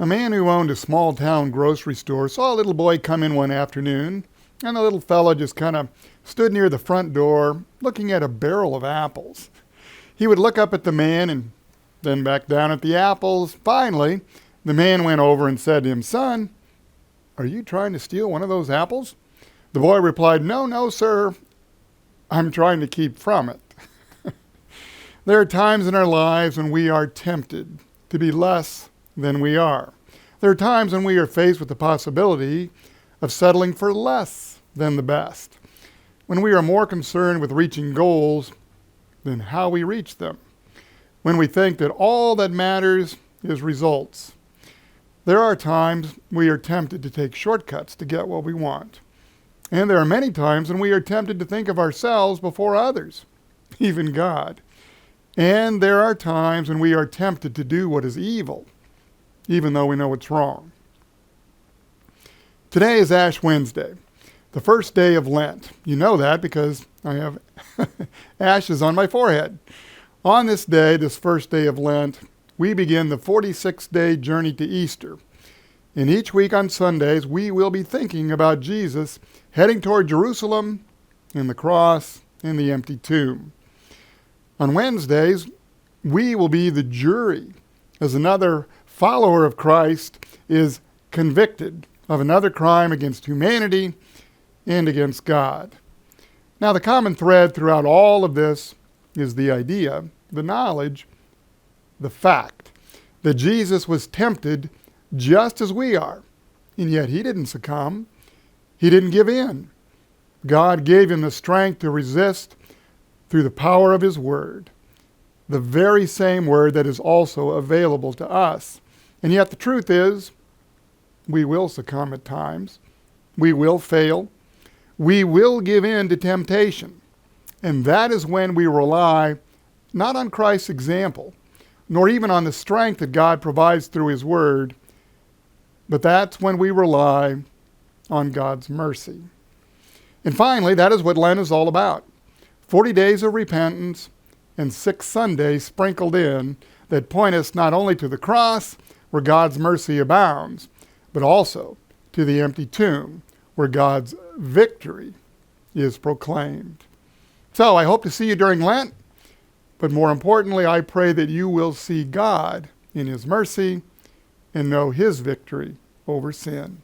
A man who owned a small town grocery store saw a little boy come in one afternoon, and the little fellow just kind of stood near the front door looking at a barrel of apples. He would look up at the man and then back down at the apples. Finally, the man went over and said to him, "Son, are you trying to steal one of those apples?" The boy replied, "No, no, sir. I'm trying to keep from it." There are times in our lives when we are tempted to be less than we are. There are times when we are faced with the possibility of settling for less than the best, when we are more concerned with reaching goals than how we reach them, when we think that all that matters is results. There are times we are tempted to take shortcuts to get what we want. And there are many times when we are tempted to think of ourselves before others, even God. And there are times when we are tempted to do what is evil, even though we know it's wrong. Today is Ash Wednesday, the first day of Lent. You know that because I have ashes on my forehead. On this day, this first day of Lent, we begin the 46-day journey to Easter. And each week on Sundays, we will be thinking about Jesus heading toward Jerusalem and the cross and the empty tomb. On Wednesdays, we will be the jury as another follower of Christ is convicted of another crime against humanity and against God. Now, the common thread throughout all of this is the idea, the knowledge, the fact that Jesus was tempted just as we are, and yet he didn't succumb. He didn't give in. God gave him the strength to resist through the power of his word, the very same word that is also available to us. And yet the truth is, we will succumb at times. We will fail. We will give in to temptation. And that is when we rely not on Christ's example, nor even on the strength that God provides through his word, but that's when we rely on God's mercy. And finally, that is what Lent is all about. 40 days of repentance and 6 Sundays sprinkled in that point us not only to the cross, where God's mercy abounds, but also to the empty tomb, where God's victory is proclaimed. So I hope to see you during Lent, but more importantly, I pray that you will see God in his mercy and know his victory over sin.